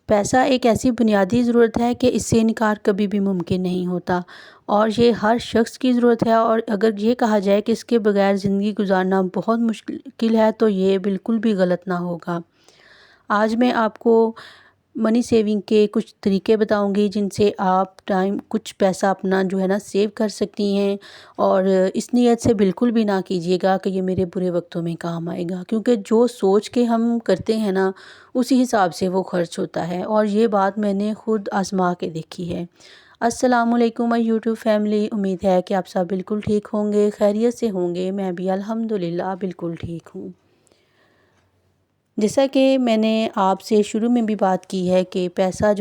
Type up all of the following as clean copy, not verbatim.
پیسہ ایک ایسی بنیادی ضرورت ہے کہ اس سے انکار کبھی بھی ممکن نہیں ہوتا، اور یہ ہر شخص کی ضرورت ہے، اور اگر یہ کہا جائے کہ اس کے بغیر زندگی گزارنا بہت مشکل ہے تو یہ بالکل بھی غلط نہ ہوگا۔ آج میں آپ کو منی سیونگ کے کچھ طریقے بتاؤں گی جن سے آپ کچھ پیسہ اپنا سیو کر سکتی ہیں، اور اس نیت سے بالکل بھی نہ کیجیے گا کہ یہ میرے برے وقتوں میں کام آئے گا، کیونکہ جو سوچ کے ہم کرتے ہیں نا اسی حساب سے وہ خرچ ہوتا ہے، اور یہ بات میں نے خود آزما کے دیکھی ہے۔ السلام علیکم یوٹیوب فیملی، امید ہے کہ آپ سب بالکل ٹھیک ہوں گے، خیریت سے ہوں گے۔ میں بھی الحمدللہ بالکل ٹھیک ہوں۔ جیسا کہ میں نے آپ سے شروع میں بھی بات کی ہے کہ پیسہ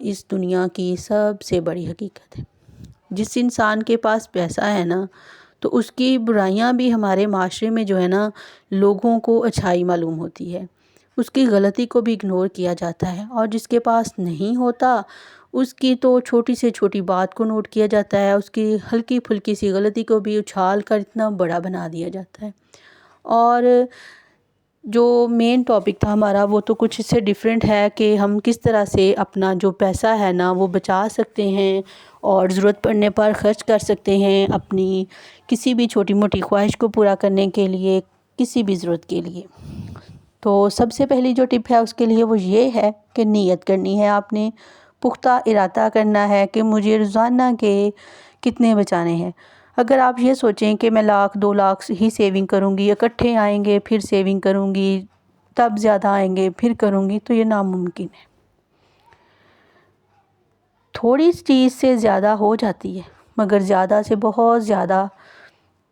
اس دنیا کی سب سے بڑی حقیقت ہے۔ جس انسان کے پاس پیسہ ہے نا تو اس کی برائیاں بھی ہمارے معاشرے میں لوگوں کو اچھائی معلوم ہوتی ہے، اس کی غلطی کو بھی اگنور کیا جاتا ہے، اور جس کے پاس نہیں ہوتا اس کی تو چھوٹی سے چھوٹی بات کو نوٹ کیا جاتا ہے، اس کی ہلکی پھلکی سی غلطی کو بھی اچھال کر اتنا بڑا بنا دیا جاتا ہے۔ اور جو مین ٹاپک تھا ہمارا وہ تو کچھ اس سے ڈیفرنٹ ہے کہ ہم کس طرح سے اپنا جو پیسہ ہے نا وہ بچا سکتے ہیں اور ضرورت پڑنے پر خرچ کر سکتے ہیں، اپنی کسی بھی چھوٹی موٹی خواہش کو پورا کرنے کے لیے، کسی بھی ضرورت کے لیے۔ تو سب سے پہلی جو ٹپ ہے اس کے لیے وہ یہ ہے کہ نیت کرنی ہے، آپ نے پختہ ارادہ کرنا ہے کہ مجھے روزانہ کے کتنے بچانے ہیں۔ اگر آپ یہ سوچیں کہ میں 1,00,000 2,00,000 ہی سیونگ کروں گی، اکٹھے آئیں گے پھر سیونگ کروں گی، تب زیادہ آئیں گے پھر کروں گی، تو یہ ناممکن ہے۔ تھوڑی چیز سے زیادہ ہو جاتی ہے، مگر زیادہ سے بہت زیادہ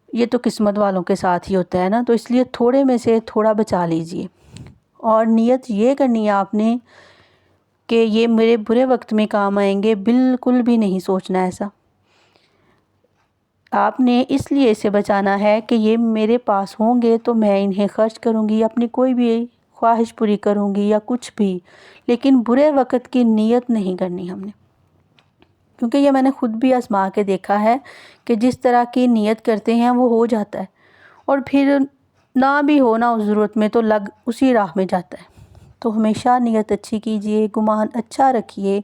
یہ تو قسمت والوں کے ساتھ ہی ہوتا ہے نا، تو اس لیے تھوڑے میں سے تھوڑا بچا لیجئے، اور نیت یہ کرنی ہے آپ نے کہ یہ میرے برے وقت میں کام آئیں گے، بالکل بھی نہیں سوچنا ایسا۔ آپ نے اس لیے اسے بچانا ہے کہ یہ میرے پاس ہوں گے تو میں انہیں خرچ کروں گی، اپنی کوئی بھی خواہش پوری کروں گی یا کچھ بھی، لیکن برے وقت کی نیت نہیں کرنی ہم نے، کیونکہ یہ میں نے خود بھی آزما کے دیکھا ہے کہ جس طرح کی نیت کرتے ہیں وہ ہو جاتا ہے، اور پھر نہ بھی ہونا اس ضرورت میں تو لگ اسی راہ میں جاتا ہے۔ تو ہمیشہ نیت اچھی کیجئے، گمان اچھا رکھیے،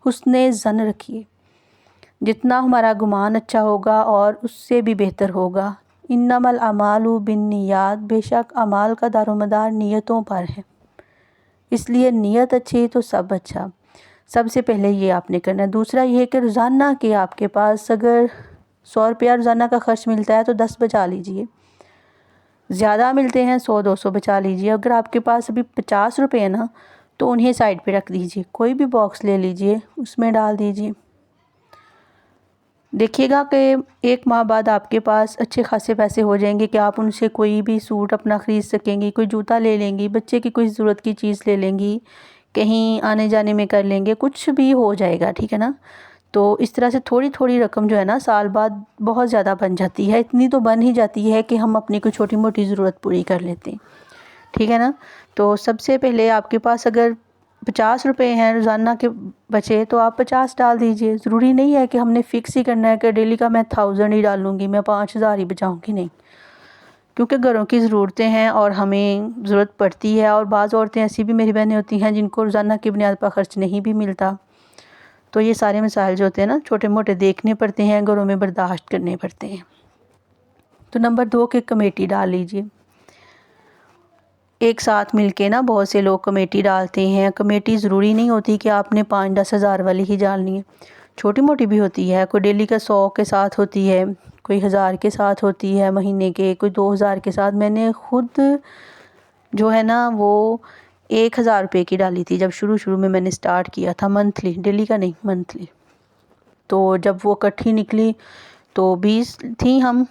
حسن ظن رکھیے۔ جتنا ہمارا گمان اچھا ہوگا اور اس سے بھی بہتر ہوگا۔ انما الاعمال بالنیات، بے شک اعمال کا دار و مدار نیتوں پر ہے، اس لیے نیت اچھی تو سب اچھا۔ سب سے پہلے یہ آپ نے کرنا ہے۔ دوسرا یہ کہ روزانہ کے آپ کے پاس اگر 100 روپیہ روزانہ کا خرچ ملتا ہے تو 10 بچا لیجئے، زیادہ ملتے ہیں 100 200 بچا لیجئے۔ اگر آپ کے پاس ابھی 50 روپے ہیں نا تو انہیں سائڈ پہ رکھ دیجئے، کوئی بھی باکس لے لیجئے، اس میں ڈال دیجئے۔ دیکھیے گا کہ 1 ماہ بعد آپ کے پاس اچھے خاصے پیسے ہو جائیں گے کہ آپ ان سے کوئی بھی سوٹ اپنا خرید سکیں گی، کوئی جوتا لے لیں گی، بچے کی کوئی ضرورت کی چیز لے لیں گی، کہیں آنے جانے میں کر لیں گے، کچھ بھی ہو جائے گا، ٹھیک ہے نا۔ تو اس طرح سے تھوڑی تھوڑی رقم سال بعد بہت زیادہ بن جاتی ہے، اتنی تو بن ہی جاتی ہے کہ ہم اپنی کوئی چھوٹی موٹی ضرورت پوری کر لیتے ہیں، ٹھیک ہے نا۔ تو سب سے پہلے آپ کے پاس اگر 50 روپے ہیں روزانہ کے بچے تو آپ 50 ڈال دیجئے۔ ضروری نہیں ہے کہ ہم نے فکس ہی کرنا ہے کہ ڈیلی کا میں 1000 ہی ڈالوں گی، میں 5000 ہی بچاؤں گی، نہیں، کیونکہ گھروں کی ضرورتیں ہیں اور ہمیں ضرورت پڑتی ہے، اور بعض عورتیں ایسی بھی میری بہنیں ہوتی ہیں جن کو روزانہ کی بنیاد پر خرچ نہیں بھی ملتا، تو یہ سارے مسائل جو ہوتے ہیں نا چھوٹے موٹے دیکھنے پڑتے ہیں، گھروں میں برداشت کرنے پڑتے ہیں۔ تو نمبر 2 کہ کمیٹی ڈال لیجئے۔ ایک ساتھ مل کے نا بہت سے لوگ کمیٹی ڈالتے ہیں۔ کمیٹی ضروری نہیں ہوتی کہ آپ نے 5-10 ہزار والی ہی ڈالنی ہے، چھوٹی موٹی بھی ہوتی ہے، کوئی ڈیلی کا 100 کے ساتھ ہوتی ہے، کوئی 1000 کے ساتھ ہوتی ہے، مہینے کے کوئی 2000 کے ساتھ۔ میں نے خود وہ 1000 روپے کی ڈالی تھی جب شروع میں نے سٹارٹ کیا تھا، منتھلی، ڈیلی کا نہیں، منتھلی۔ تو جب وہ اکٹھی نکلی تو 20 تھیں ہم،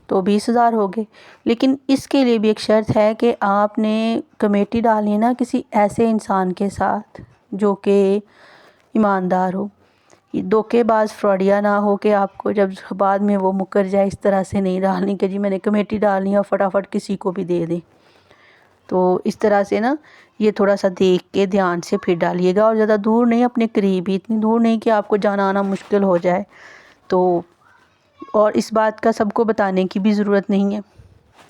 تو 20,000 ہو گئے۔ لیکن اس کے لیے بھی ایک شرط ہے کہ آپ نے کمیٹی ڈالنی ہے نا کسی ایسے انسان کے ساتھ جو کہ ایماندار ہو، دھوکے باز فراڈیا نہ ہو کہ آپ کو جب بعد میں وہ مکر جائے۔ اس طرح سے نہیں ڈالنی کہ جی میں نے کمیٹی ڈالنی ہے اور فٹافٹ کسی کو بھی دے دیں۔ تو اس طرح سے نا یہ تھوڑا سا دیکھ کے دھیان سے پھر ڈالیے گا، اور زیادہ دور نہیں، اپنے قریب ہی، اتنی دور نہیں کہ آپ کو جانا آنا مشکل ہو جائے۔ تو اور اس بات کا سب کو بتانے کی بھی ضرورت نہیں ہے،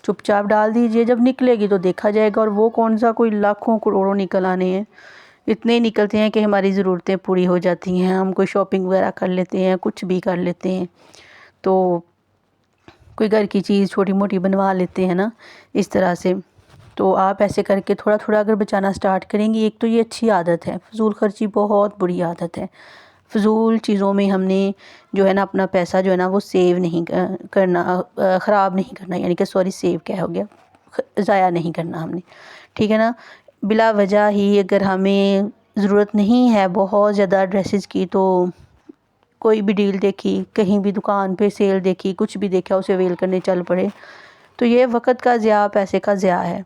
چپ چاپ ڈال دیجئے، جب نکلے گی تو دیکھا جائے گا، اور وہ کون سا کوئی لاکھوں کروڑوں نکل آنے ہیں، اتنے نکلتے ہیں کہ ہماری ضرورتیں پوری ہو جاتی ہیں، ہم کوئی شاپنگ وغیرہ کر لیتے ہیں، کچھ بھی کر لیتے ہیں، تو کوئی گھر کی چیز چھوٹی موٹی بنوا لیتے ہیں نا اس طرح سے۔ تو آپ ایسے کر کے تھوڑا تھوڑا اگر بچانا سٹارٹ کریں گی، ایک تو یہ اچھی عادت ہے، فضول خرچی بہت بری عادت ہے۔ فضول چیزوں میں ہم نے جو ہے نا اپنا پیسہ جو ہے نا وہ سیو نہیں کرنا، خراب نہیں کرنا، یعنی کہ سیو کیا ہو گیا، ضائع نہیں کرنا ہم نے، ٹھیک ہے نا۔ بلا وجہ ہی اگر ہمیں ضرورت نہیں ہے بہت زیادہ ڈریسز کی، تو کوئی بھی ڈیل دیکھی، کہیں بھی دکان پہ سیل دیکھی، کچھ بھی دیکھا اسے ویل کرنے چل پڑے، تو یہ وقت کا ضیاع، پیسے کا ضیاع ہے،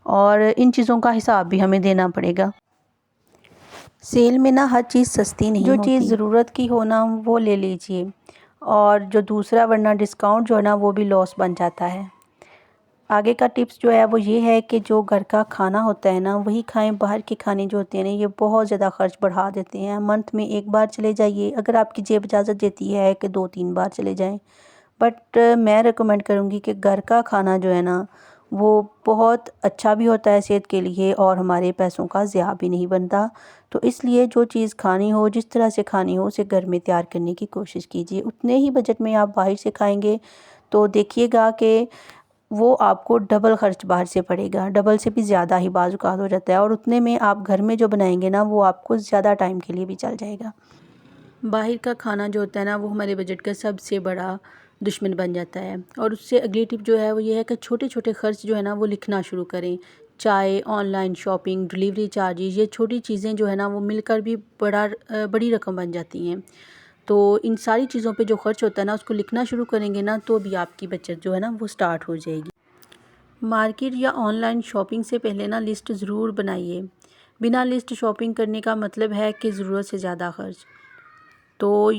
اور ان چیزوں کا حساب بھی ہمیں دینا پڑے گا۔ سیل میں نا ہر چیز سستی نہیں ہوتی، جو چیز ضرورت کی ہو نا وہ لے لیجئے، اور جو دوسرا ورنہ ڈسکاؤنٹ جو ہے نا وہ بھی لاس بن جاتا ہے۔ آگے کا ٹپس جو ہے وہ یہ ہے کہ جو گھر کا کھانا ہوتا ہے نا وہی کھائیں، باہر کے کھانے جو ہوتے ہیں نا یہ بہت زیادہ خرچ بڑھا دیتے ہیں۔ منتھ میں ایک بار چلے جائیے، اگر آپ کی جیب اجازت دیتی ہے کہ 2-3 بار چلے جائیں، بٹ میں ریکمینڈ کروں گی کہ گھر کا کھانا جو ہے نا وہ بہت اچھا بھی ہوتا ہے صحت کے لیے، اور ہمارے پیسوں کا ضیاع بھی نہیں بنتا۔ تو اس لیے جو چیز کھانی ہو، جس طرح سے کھانی ہو، اسے گھر میں تیار کرنے کی کوشش کیجیے۔ اتنے ہی بجٹ میں آپ باہر سے کھائیں گے تو دیکھیے گا کہ وہ آپ کو ڈبل خرچ باہر سے پڑے گا، ڈبل سے بھی زیادہ ہی بعض اوقات ہو جاتا ہے، اور اتنے میں آپ گھر میں جو بنائیں گے نا وہ آپ کو زیادہ ٹائم کے لیے بھی چل جائے گا۔ باہر کا کھانا جو ہوتا ہے نا وہ ہمارے بجٹ کا سب سے بڑا دشمن بن جاتا ہے۔ اور اس سے اگلی ٹپ جو ہے وہ یہ ہے کہ چھوٹے چھوٹے خرچ جو ہے نا وہ لکھنا شروع کریں۔ چائے، on line shopping, delivery charges, یہ چھوٹی چیزیں جو ہے نا وہ مل کر بھی بڑی رقم بن جاتی ہیں۔ تو ان ساری چیزوں پہ جو خرچ ہوتا ہے نا اس کو لکھنا شروع کریں گے نا تو بھی آپ کی بچت جو ہے نا وہ سٹارٹ ہو جائے گی۔ مارکیٹ یا آن لائن شاپنگ سے پہلے نا لسٹ ضرور بنائیے۔ بنا لسٹ شاپنگ کرنے کا مطلب ہے کہ ضرورت سے زیادہ خرچ۔ تو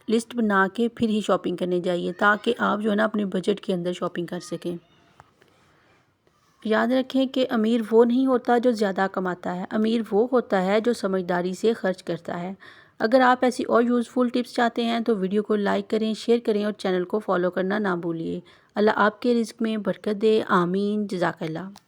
لسٹ بنا کے پھر ہی شاپنگ کرنے جائیے، تاکہ آپ جو ہے نا اپنے بجٹ کے اندر شاپنگ کر سکیں۔ یاد رکھیں کہ امیر وہ نہیں ہوتا جو زیادہ کماتا ہے، امیر وہ ہوتا ہے جو سمجھداری سے خرچ کرتا ہے۔ اگر آپ ایسی اور یوزفل ٹپس چاہتے ہیں تو ویڈیو کو لائک کریں، شیئر کریں، اور چینل کو فالو کرنا نہ بھولیے۔ اللہ آپ کے رزق میں برکت دے، آمین، جزاک اللہ۔